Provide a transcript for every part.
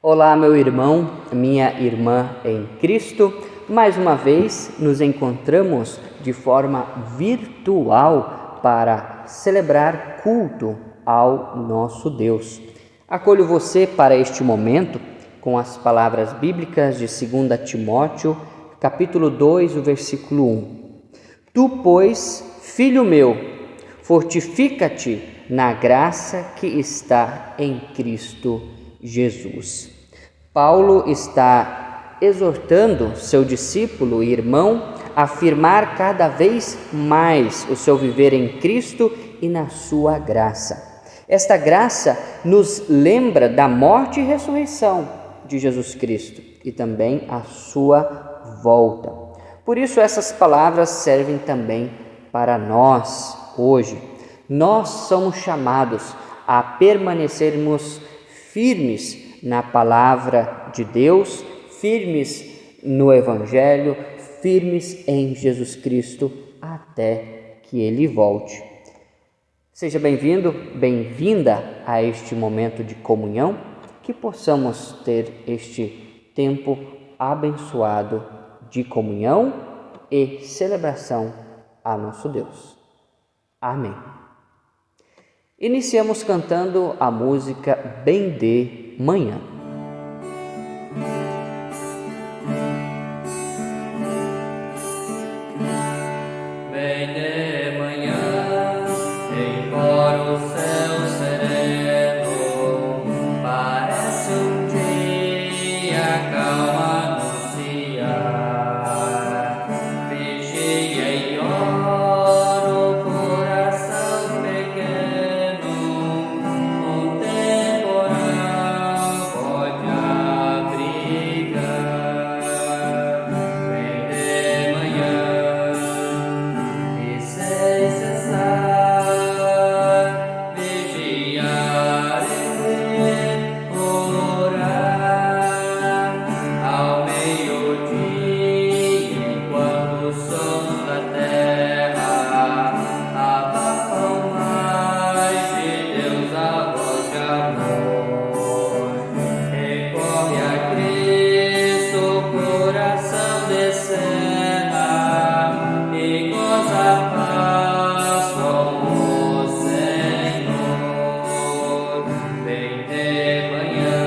Olá, meu irmão, minha irmã em Cristo. Mais uma vez nos encontramos de forma virtual para celebrar culto ao nosso Deus. Acolho você para este momento com as palavras bíblicas de 2 Timóteo, capítulo 2, o versículo 1. Tu, pois, filho meu, fortifica-te na graça que está em Cristo Jesus. Paulo está exortando seu discípulo e irmão a afirmar cada vez mais o seu viver em Cristo e na sua graça. Esta graça nos lembra da morte e ressurreição de Jesus Cristo e também a sua volta. Por isso essas palavras servem também para nós hoje. Nós somos chamados a permanecermos firmes na palavra de Deus, firmes no Evangelho, firmes em Jesus Cristo até que Ele volte. Seja bem-vindo, bem-vinda a este momento de comunhão, que possamos ter este tempo abençoado de comunhão e celebração a nosso Deus. Amém. Iniciamos cantando a música Bem de Manhã. Bem de manhã, embora o céu sereno parece um dia calmo anunciar, vigia e ora o coração pequeno, um temporal pode abrigar. Bem de manhã e sem cessar vigiar e orar ao meio-dia, enquanto os sons da terra abafam mais de Deus a voz de amor. Recorre a Cristo, o coração decena e goza a paz com o Senhor. Bem de manhã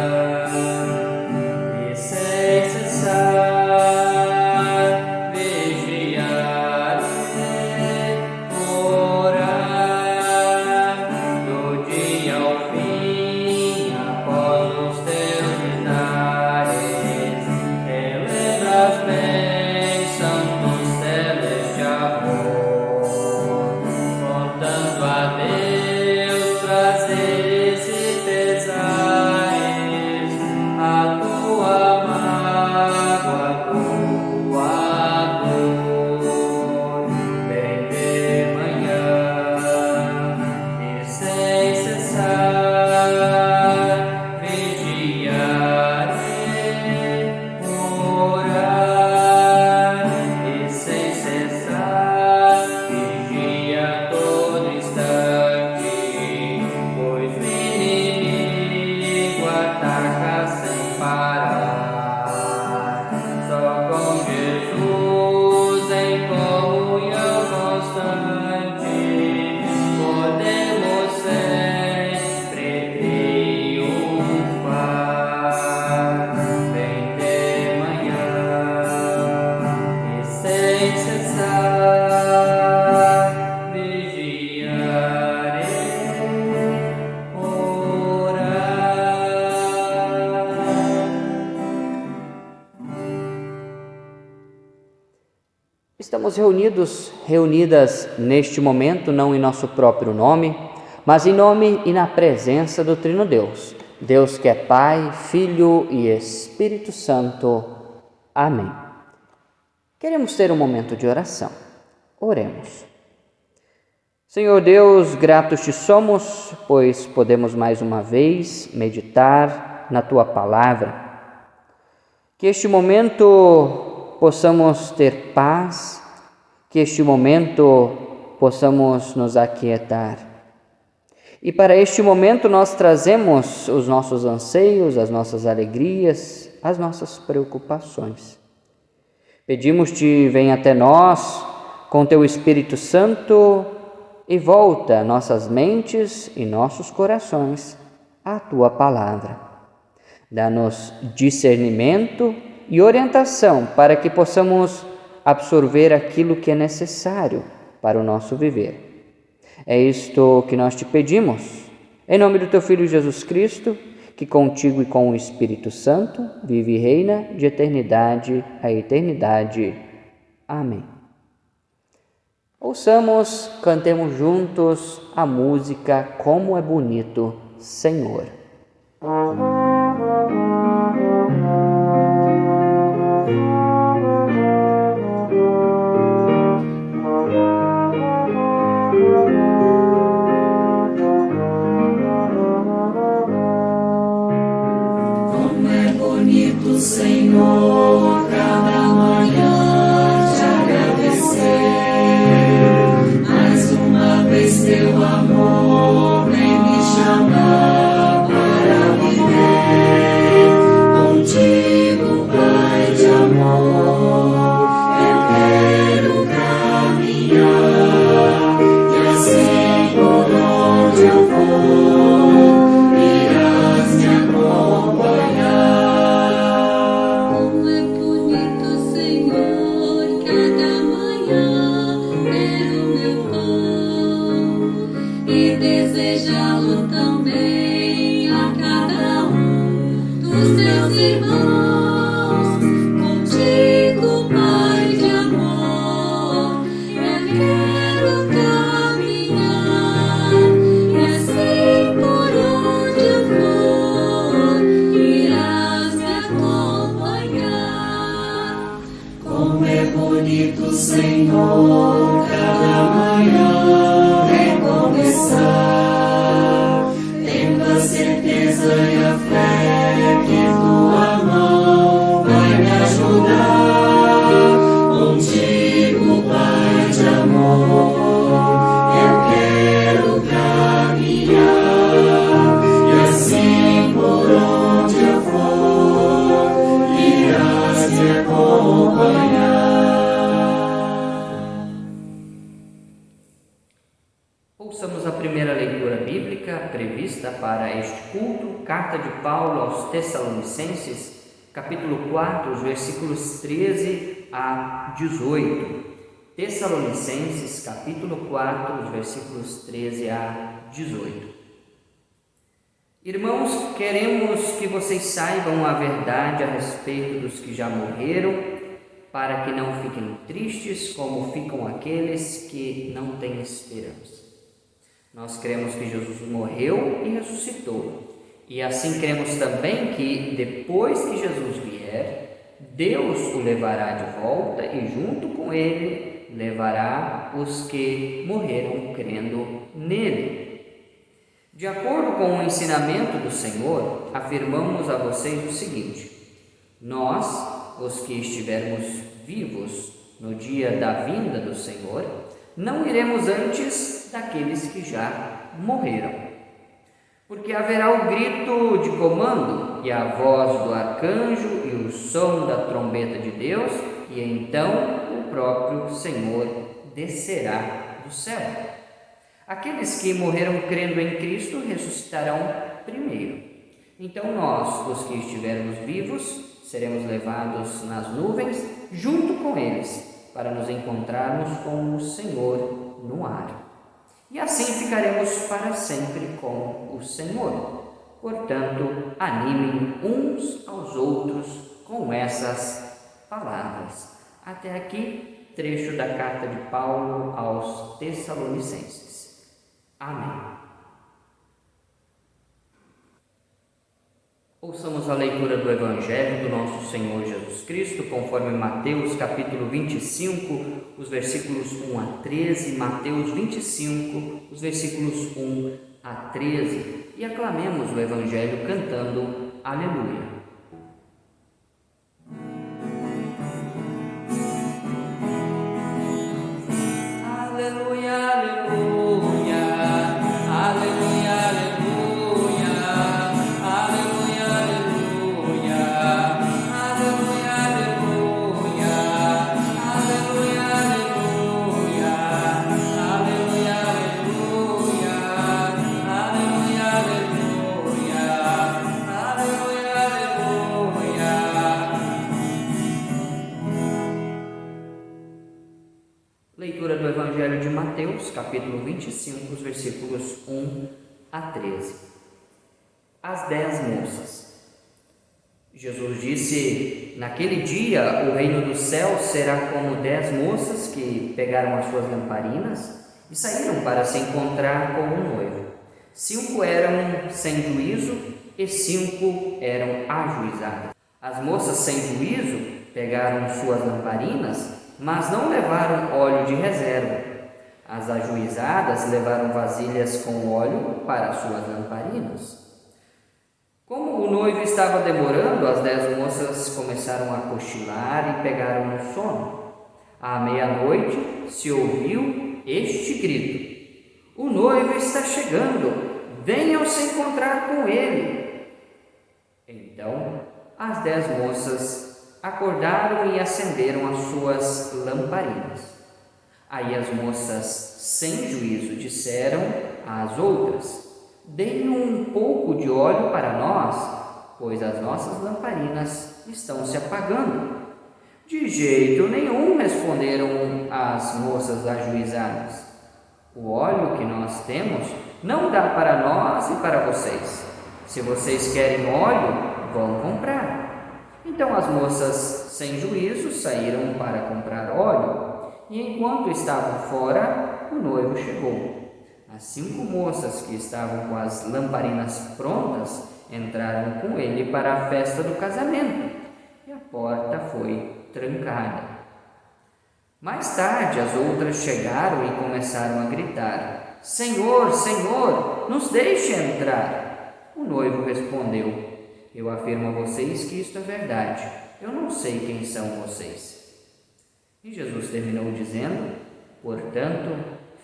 e sem cessar vigiar e orar, do dia ao fim, após os teus milagres, relembra as bênçãos do celeste amor, contando a Deus prazeres e pesares, a tua mágoa, a tua dor. Bem de manhã e sem cessar vigiar e orar, e sem cessar vigia todo instante, pois o inimigo ataca sem parar. Só com Jesus em comunhão constante podemos sempre triunfar. Bem de manhã e sem cessar vigiar e orar. Estamos reunidas neste momento, não em nosso próprio nome, mas em nome e na presença do Trino Deus. Deus que é Pai, Filho e Espírito Santo. Amém. Queremos ter um momento de oração. Oremos. Senhor Deus, gratos te somos, pois podemos mais uma vez meditar na Tua Palavra. Que este momento possamos ter paz, que este momento possamos nos aquietar E para este momento nós trazemos os nossos anseios, as nossas alegrias, as nossas preocupações. Pedimos-te, vem até nós com teu Espírito Santo e volta nossas mentes e nossos corações à tua palavra. Dá-nos discernimento e orientação para que possamos absorver aquilo que é necessário para o nosso viver. É isto que nós te pedimos, em nome do teu Filho Jesus Cristo, que contigo e com o Espírito Santo vive e reina de eternidade a eternidade. Amém. Ouçamos, cantemos juntos a música Como é Bonito, Senhor. Senhor, cada manhã te agradecer, mais uma vez teu amor vem me chamar para viver contigo, Pai de amor. Eu quero caminhar e assim por onde eu for, irás me acompanhar. Desejá-lo também a cada dos teus irmãos, contigo, Pai de amor. Eu quero caminhar e assim por onde eu for, irás me acompanhar. Como é bonito, Senhor, cada manhã recomeçar, tendo a certeza e a fé que tua mão vai me ajudar. Contigo, Pai de amor, eu quero caminhar e assim por onde eu for, irás me acompanhar. Ouçamos a primeira leitura bíblica prevista para este culto, carta de Paulo aos Tessalonicenses, capítulo 4, os versículos 13 a 18. Tessalonicenses, capítulo 4, os versículos 13 a 18. Irmãos, queremos que vocês saibam a verdade a respeito dos que já morreram, para que não fiquem tristes como ficam aqueles que não têm esperança. Nós cremos que Jesus morreu e ressuscitou. E assim cremos também que depois que Jesus vier, Deus o levará de volta e junto com ele levará os que morreram crendo nele. De acordo com o ensinamento do Senhor, afirmamos a vocês o seguinte: nós, os que estivermos vivos no dia da vinda do Senhor, não iremos antes daqueles que já morreram. Porque haverá o grito de comando e a voz do arcanjo e o som da trombeta de Deus, e então o próprio Senhor descerá do céu. Aqueles que morreram crendo em Cristo ressuscitarão primeiro. Então nós, os que estivermos vivos, seremos levados nas nuvens junto com eles, para nos encontrarmos com o Senhor no ar. E assim ficaremos para sempre com o Senhor. Portanto, animem uns aos outros com essas palavras. Até aqui, trecho da carta de Paulo aos Tessalonicenses. Amém. Ouçamos a leitura do Evangelho do nosso Senhor Jesus Cristo, conforme Mateus capítulo 25, os versículos 1 a 13, Mateus 25, os versículos 1 a 13, e aclamemos o Evangelho cantando Aleluia. Aleluia, aleluia, aleluia. Mateus, capítulo 25, os versículos 1 a 13. As 10 moças. Jesus disse: naquele dia o reino dos céus será como 10 moças que pegaram as suas lamparinas e saíram para se encontrar com um noivo. 5 eram sem juízo e 5 eram ajuizadas. As moças sem juízo pegaram suas lamparinas, mas não levaram óleo de reserva. As ajuizadas levaram vasilhas com óleo para suas lamparinas. Como o noivo estava demorando, as 10 moças começaram a cochilar e pegaram no sono. À meia-noite se ouviu este grito: o noivo está chegando, venham se encontrar com ele. Então as 10 moças acordaram e acenderam as suas lamparinas. Aí as moças sem juízo disseram às outras: deem um pouco de óleo para nós, pois as nossas lamparinas estão se apagando. De jeito nenhum, responderam as moças ajuizadas. O óleo que nós temos não dá para nós e para vocês. Se vocês querem óleo, vão comprar. Então as moças sem juízo saíram para comprar óleo, e enquanto estavam fora, o noivo chegou. As 5 moças que estavam com as lamparinas prontas entraram com ele para a festa do casamento, e a porta foi trancada. Mais tarde as outras chegaram e começaram a gritar: Senhor, Senhor, nos deixe entrar. O noivo respondeu: eu afirmo a vocês que isto é verdade, eu não sei quem são vocês. E Jesus terminou dizendo: portanto,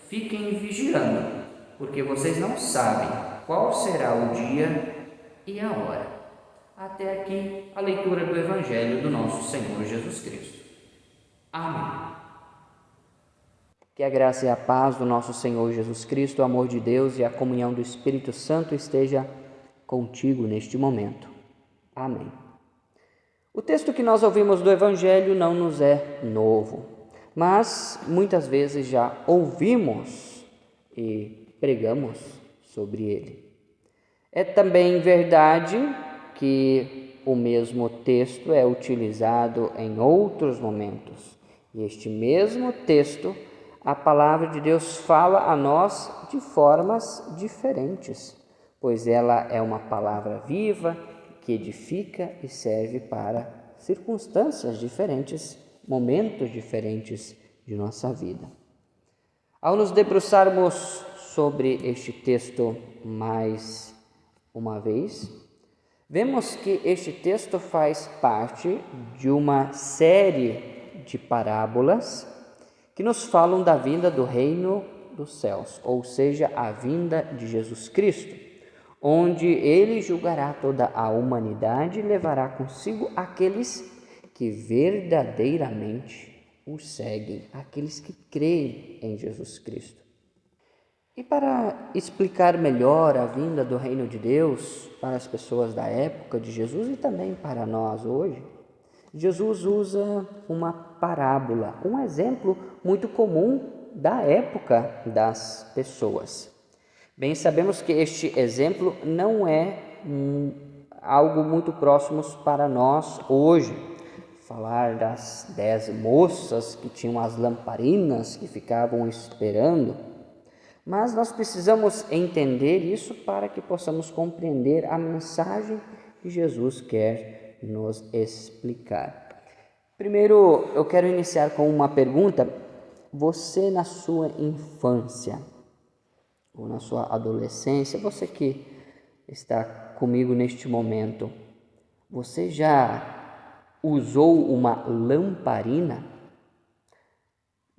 fiquem vigiando, porque vocês não sabem qual será o dia e a hora. Até aqui a leitura do Evangelho do nosso Senhor Jesus Cristo. Amém. Que a graça e a paz do nosso Senhor Jesus Cristo, o amor de Deus e a comunhão do Espírito Santo esteja contigo neste momento. Amém. O texto que nós ouvimos do Evangelho não nos é novo, mas muitas vezes já ouvimos e pregamos sobre ele. É também verdade que o mesmo texto é utilizado em outros momentos. E este mesmo texto, a palavra de Deus fala a nós de formas diferentes, pois ela é uma palavra viva que edifica e serve para circunstâncias diferentes, momentos diferentes de nossa vida. Ao nos debruçarmos sobre este texto mais uma vez, vemos que este texto faz parte de uma série de parábolas que nos falam da vinda do reino dos céus, ou seja, a vinda de Jesus Cristo, onde ele julgará toda a humanidade e levará consigo aqueles que verdadeiramente o seguem, aqueles que creem em Jesus Cristo. E para explicar melhor a vinda do reino de Deus para as pessoas da época de Jesus e também para nós hoje, Jesus usa uma parábola, um exemplo muito comum da época das pessoas. Bem, sabemos que este exemplo não é algo muito próximo para nós hoje. Falar das 10 moças que tinham as lamparinas que ficavam esperando. Mas nós precisamos entender isso para que possamos compreender a mensagem que Jesus quer nos explicar. Primeiro, eu quero iniciar com uma pergunta. Você na sua infância ou na sua adolescência, você que está comigo neste momento, você já usou uma lamparina?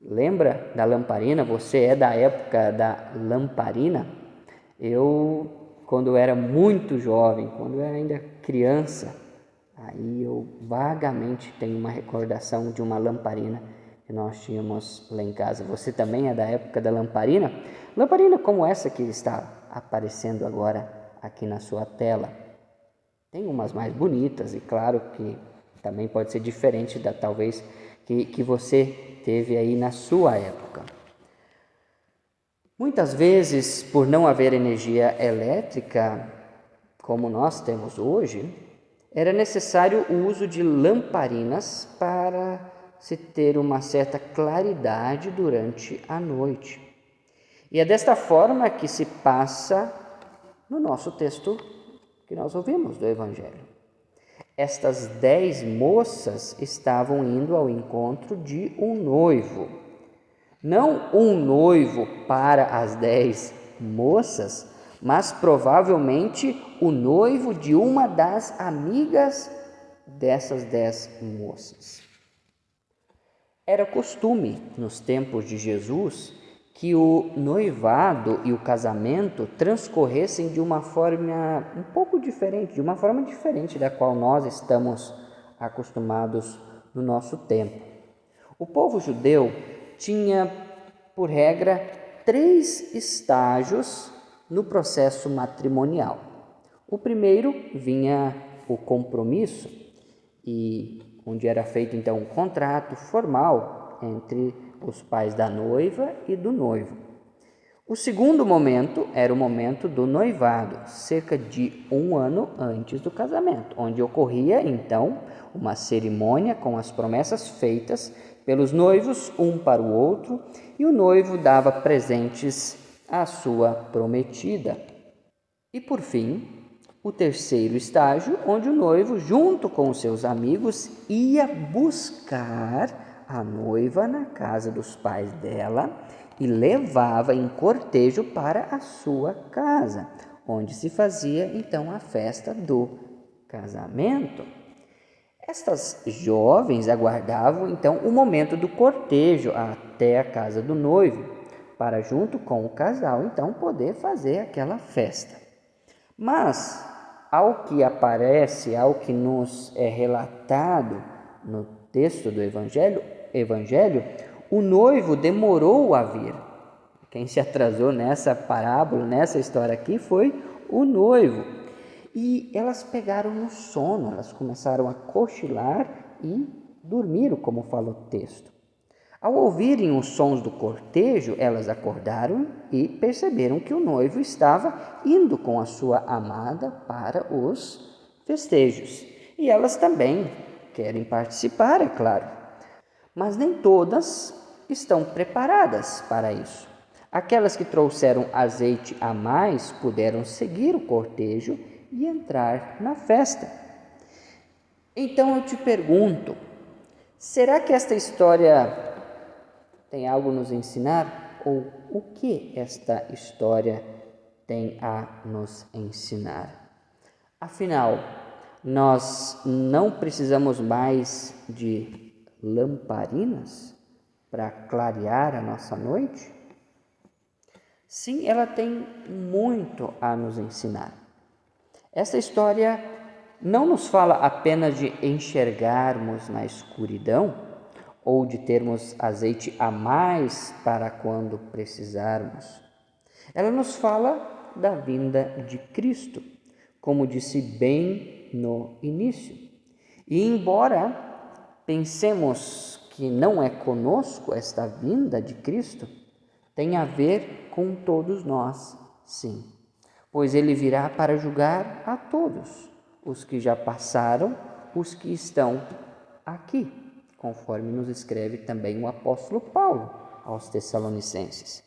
Lembra da lamparina? Você é da época da lamparina? Quando eu era muito jovem, quando eu era ainda criança, aí eu vagamente tenho uma recordação de uma lamparina que nós tínhamos lá em casa. Você também é da época da lamparina? Lamparina como essa que está aparecendo agora aqui na sua tela. Tem umas mais bonitas e claro que também pode ser diferente da talvez que você teve aí na sua época. Muitas vezes, por não haver energia elétrica como nós temos hoje, era necessário o uso de lamparinas para se ter uma certa claridade durante a noite. E é desta forma que se passa no nosso texto que nós ouvimos do Evangelho. Estas 10 moças estavam indo ao encontro de um noivo. Não um noivo para as 10 moças, mas provavelmente o noivo de uma das amigas dessas 10 moças. Era costume, nos tempos de Jesus, que o noivado e o casamento transcorressem de uma forma um pouco diferente, de uma forma diferente da qual nós estamos acostumados no nosso tempo. O povo judeu tinha, por regra, 3 estágios no processo matrimonial. O primeiro vinha o compromisso, e onde era feito então um contrato formal entre os pais da noiva e do noivo. O segundo momento era o momento do noivado, cerca de 1 ano antes do casamento, onde ocorria então uma cerimônia com as promessas feitas pelos noivos um para o outro, e o noivo dava presentes à sua prometida. E por fim, o terceiro estágio, onde o noivo, junto com os seus amigos, ia buscar a noiva na casa dos pais dela e levava em cortejo para a sua casa, onde se fazia então a festa do casamento. Estas jovens aguardavam então o momento do cortejo até a casa do noivo, para junto com o casal então poder fazer aquela festa. Mas, ao que aparece, ao que nos é relatado no texto do Evangelho, o noivo demorou a vir. Quem se atrasou nessa parábola, nessa história aqui, foi o noivo. E elas pegaram no sono, elas começaram a cochilar e dormiram, como fala o texto. Ao ouvirem os sons do cortejo, elas acordaram e perceberam que o noivo estava indo com a sua amada para os festejos. E elas também querem participar, é claro. Mas nem todas estão preparadas para isso. Aquelas que trouxeram azeite a mais puderam seguir o cortejo e entrar na festa. Então eu te pergunto, será que esta história tem algo a nos ensinar? Ou o que esta história tem a nos ensinar? Afinal, nós não precisamos mais de lamparinas para clarear a nossa noite? Sim, ela tem muito a nos ensinar. Esta história não nos fala apenas de enxergarmos na escuridão ou de termos azeite a mais para quando precisarmos. Ela nos fala da vinda de Cristo, como disse bem no início. E embora pensemos que não é conosco esta vinda de Cristo, tem a ver com todos nós, sim, pois ele virá para julgar a todos, os que já passaram, os que estão aqui, conforme nos escreve também o apóstolo Paulo aos Tessalonicenses.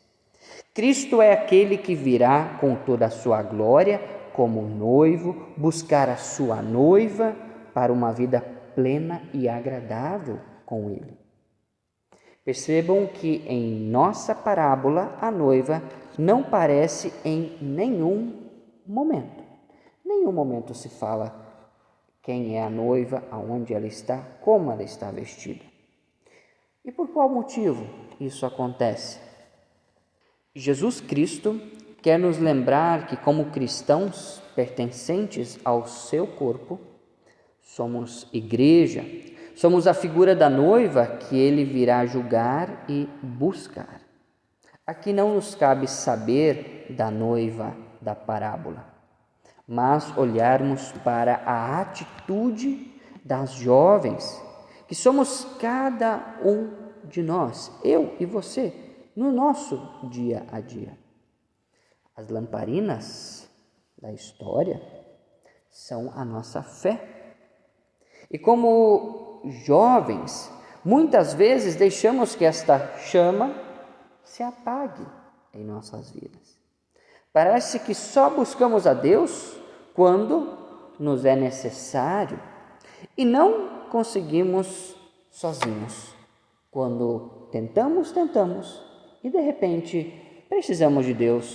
Cristo é aquele que virá com toda a sua glória como noivo, buscar a sua noiva para uma vida plena e agradável com ele. Percebam que em nossa parábola a noiva não aparece em nenhum momento. Nenhum momento se fala quem é a noiva, aonde ela está, como ela está vestida. E por qual motivo isso acontece? Jesus Cristo quer nos lembrar que, como cristãos pertencentes ao seu corpo, somos igreja, somos a figura da noiva que ele virá julgar e buscar. Aqui não nos cabe saber da noiva da parábola, mas olharmos para a atitude das jovens, que somos cada um de nós, eu e você, no nosso dia a dia. As lamparinas da história são a nossa fé. E como jovens, muitas vezes deixamos que esta chama se apague em nossas vidas. Parece que só buscamos a Deus quando nos é necessário e não conseguimos sozinhos. Quando tentamos e de repente precisamos de Deus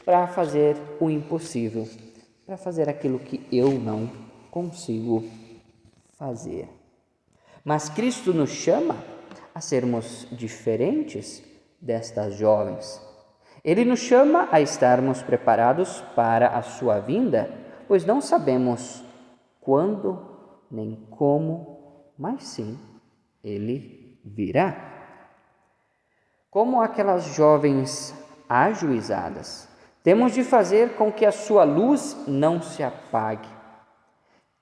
para fazer o impossível, para fazer aquilo que eu não consigo fazer. Mas Cristo nos chama a sermos diferentes destas jovens. Ele nos chama a estarmos preparados para a sua vinda, pois não sabemos quando nem como, mas sim, Ele virá. Como aquelas jovens ajuizadas, temos de fazer com que a sua luz não se apague.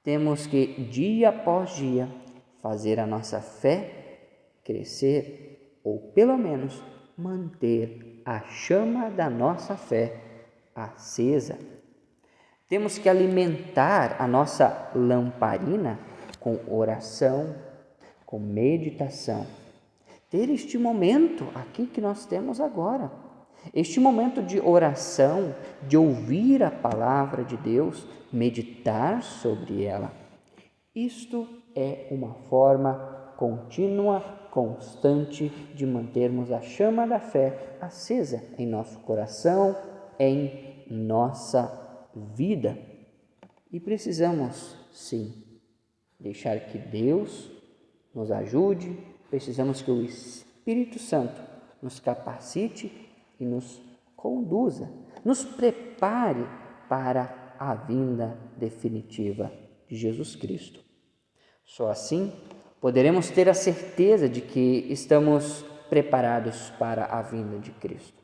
Temos que, dia após dia, fazer a nossa fé crescer, ou pelo menos manter a chama da nossa fé acesa. Temos que alimentar a nossa lamparina com oração, com meditação. Ter este momento aqui que nós temos agora, este momento de oração, de ouvir a palavra de Deus, meditar sobre ela. Isto é uma forma contínua, constante de mantermos a chama da fé acesa em nosso coração, em nossa vida. E precisamos, sim, deixar que Deus nos ajude, precisamos que o Espírito Santo nos capacite e nos conduza, nos prepare para a vinda definitiva de Jesus Cristo. Só assim poderemos ter a certeza de que estamos preparados para a vinda de Cristo.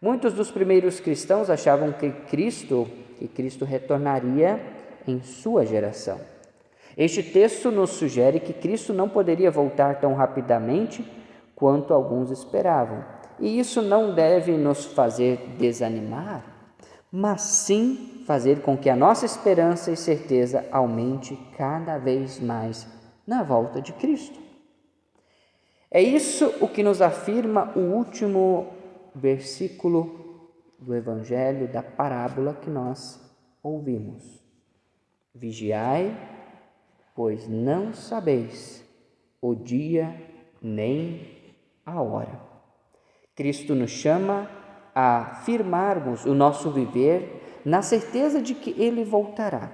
Muitos dos primeiros cristãos achavam que Cristo retornaria em sua geração. Este texto nos sugere que Cristo não poderia voltar tão rapidamente quanto alguns esperavam. E isso não deve nos fazer desanimar, mas sim fazer com que a nossa esperança e certeza aumente cada vez mais na volta de Cristo. É isso o que nos afirma o último versículo do Evangelho, da parábola que nós ouvimos. Vigiai, pois não sabeis o dia nem a hora. Cristo nos chama a firmarmos o nosso viver na certeza de que Ele voltará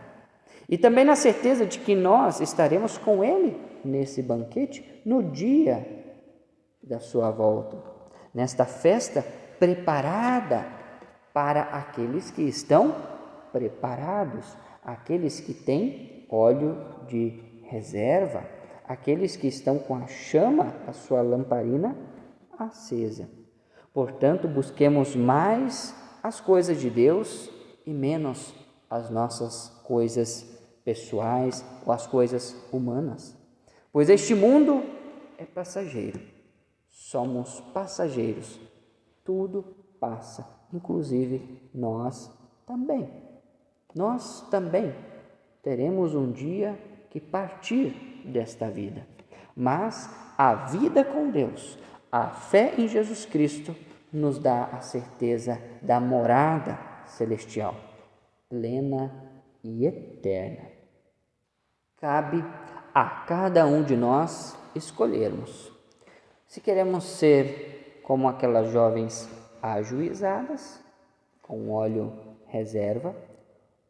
e também na certeza de que nós estaremos com Ele nesse banquete no dia da sua volta, nesta festa preparada para aqueles que estão preparados, aqueles que têm óleo de reserva, aqueles que estão com a chama da sua lamparina acesa. Portanto, busquemos mais as coisas de Deus e menos as nossas coisas pessoais ou as coisas humanas. Pois este mundo é passageiro. Somos passageiros. Tudo passa, inclusive nós também. Nós também teremos um dia que partir desta vida. Mas a vida com Deus, a fé em Jesus Cristo, nos dá a certeza da morada celestial, plena e eterna. Cabe a cada um de nós escolhermos se queremos ser como aquelas jovens ajuizadas, com óleo reserva,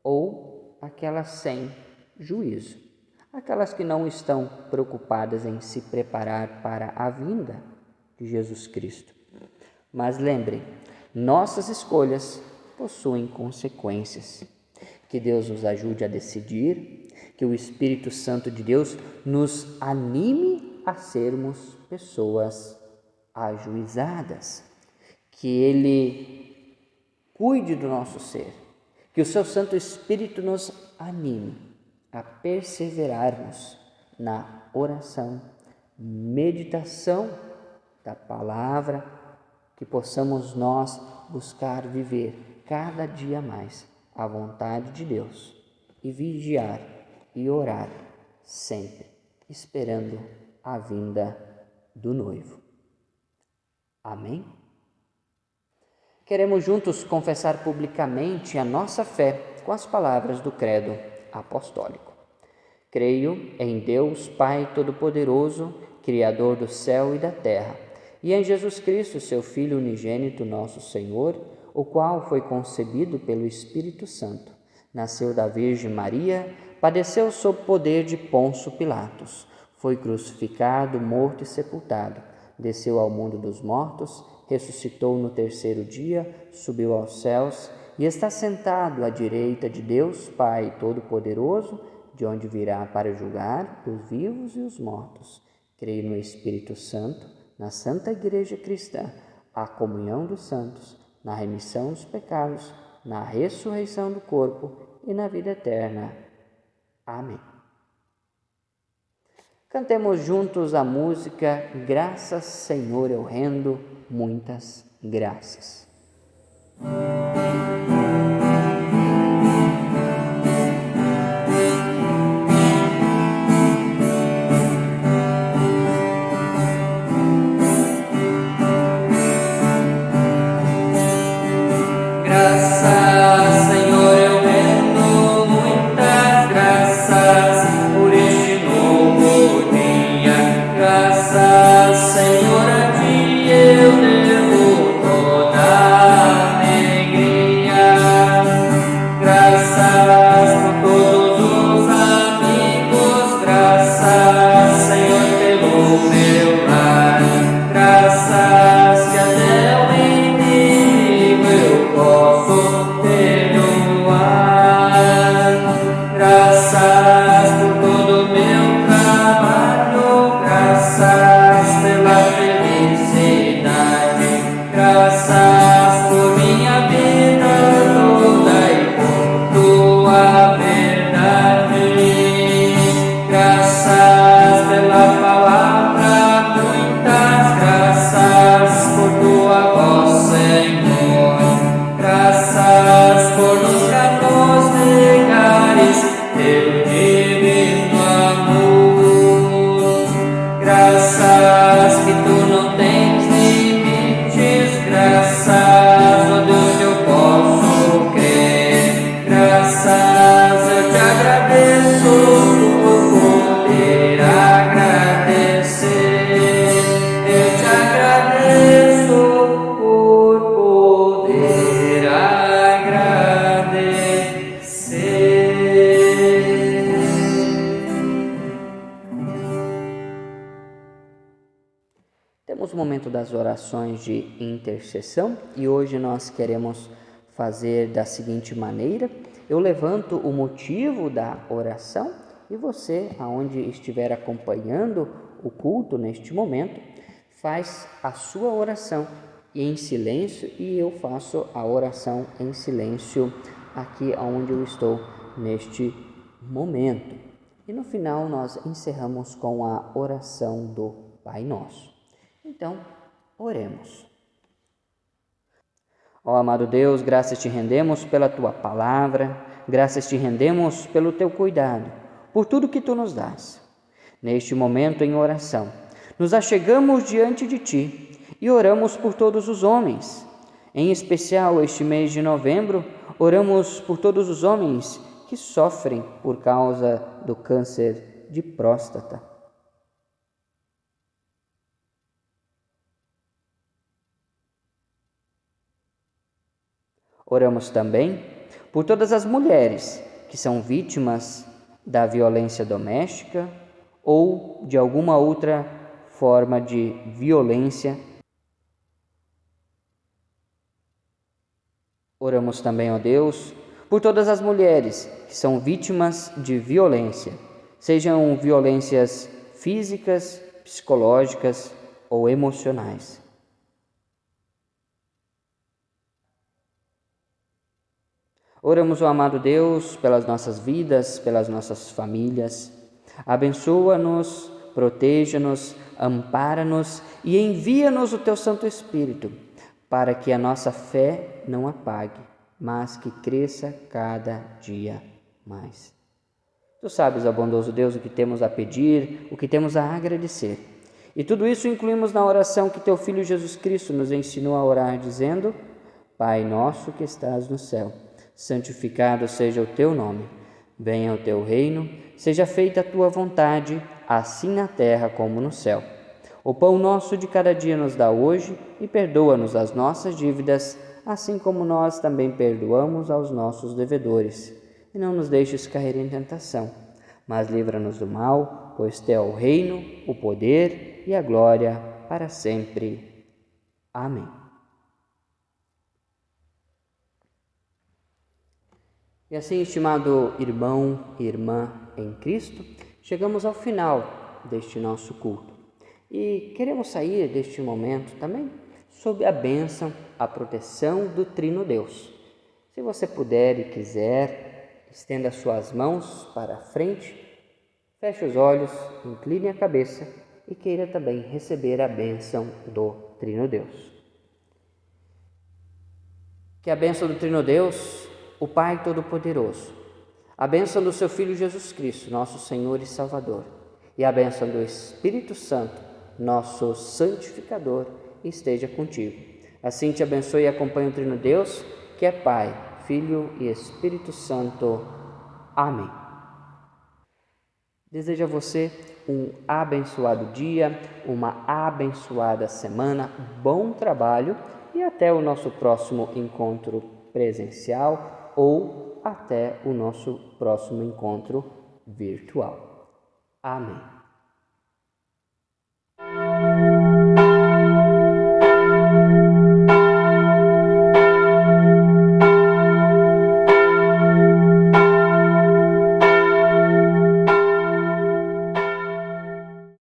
ou aquelas sem juízo, aquelas que não estão preocupadas em se preparar para a vinda de Jesus Cristo. Mas lembrem, nossas escolhas possuem consequências. Que Deus nos ajude a decidir, que o Espírito Santo de Deus nos anime a sermos pessoas ajuizadas, que Ele cuide do nosso ser, que o seu Santo Espírito nos anime a perseverarmos na oração, meditação da palavra, que possamos nós buscar viver cada dia mais a vontade de Deus e vigiar e orar sempre, esperando a vinda do noivo. Amém? Queremos juntos confessar publicamente a nossa fé com as palavras do Credo Apostólico. Creio em Deus Pai Todo-Poderoso, Criador do céu e da terra, e em Jesus Cristo, seu Filho unigênito, nosso Senhor, o qual foi concebido pelo Espírito Santo, nasceu da Virgem Maria, padeceu sob poder de Pôncio Pilatos, foi crucificado, morto e sepultado, desceu ao mundo dos mortos, ressuscitou no terceiro dia, subiu aos céus e está sentado à direita de Deus Pai Todo-Poderoso, de onde virá para julgar os vivos e os mortos. Creio no Espírito Santo, na Santa Igreja Cristã, a comunhão dos santos, na remissão dos pecados, na ressurreição do corpo e na vida eterna. Amém. Cantemos juntos a música Graças, Senhor, eu rendo, muitas graças. Graças, Senhor, eu rendo muitas graças por este novo dia. Graças, Senhor, a ti eu devo toda a alegria. Graças por todos os amigos, graças, Senhor, pelo meu lar. Graças que até o inimigo eu posso perdoar. Graças por todo o meu trabalho, graças pela felicidade, graças por minha vida toda e por tua verdade. Graças pela palavra, muitas graças por tua voz, Senhor. Graças por nos negares teu divino amor. Graças que tu não tens limites, graças, ó Deus, que eu posso crer. Graças eu te agradeço por poder agradecer. Eu te agradeço por poder agradecer. Temos o momento das orações de intercessão e hoje nós queremos fazer da seguinte maneira: eu levanto o motivo da oração e você, aonde estiver acompanhando o culto neste momento, faz a sua oração em silêncio e eu faço a oração em silêncio aqui onde eu estou neste momento. E no final nós encerramos com a oração do Pai Nosso. Então, oremos. Ó amado Deus, graças te rendemos pela tua palavra, graças te rendemos pelo teu cuidado, por tudo que tu nos dás. Neste momento em oração, nos achegamos diante de ti e oramos por todos os homens. Em especial este mês de novembro, oramos por todos os homens que sofrem por causa do câncer de próstata. Oramos também por todas as mulheres que são vítimas da violência doméstica ou de alguma outra forma de violência. Oramos também, ó Deus, por todas as mulheres que são vítimas de violência, sejam violências físicas, psicológicas ou emocionais. Oramos, ó amado Deus, pelas nossas vidas, pelas nossas famílias. Abençoa-nos, proteja-nos, ampara-nos e envia-nos o teu Santo Espírito, para que a nossa fé não apague, mas que cresça cada dia mais. Tu sabes, ó bondoso Deus, o que temos a pedir, o que temos a agradecer. E tudo isso incluímos na oração que teu Filho Jesus Cristo nos ensinou a orar, dizendo: Pai nosso que estás no céu, santificado seja o teu nome. Venha o teu reino, seja feita a tua vontade, assim na terra como no céu. O pão nosso de cada dia nos dá hoje e perdoa-nos as nossas dívidas, assim como nós também perdoamos aos nossos devedores. E não nos deixes cair em tentação, mas livra-nos do mal, pois teu é o reino, o poder e a glória para sempre. Amém. E assim, estimado irmão e irmã em Cristo, chegamos ao final deste nosso culto. E queremos sair deste momento também sob a bênção, a proteção do Trino Deus. Se você puder e quiser, estenda suas mãos para a frente, feche os olhos, incline a cabeça e queira também receber a bênção do Trino Deus. Que a bênção do Trino Deus, o Pai Todo-Poderoso, a bênção do seu Filho Jesus Cristo, nosso Senhor e Salvador, e a bênção do Espírito Santo, nosso santificador, esteja contigo. Assim te abençoe e acompanhe o Trino Deus, que é Pai, Filho e Espírito Santo. Amém. Desejo a você um abençoado dia, uma abençoada semana, bom trabalho e até o nosso próximo encontro presencial ou até o nosso próximo encontro virtual. Amém.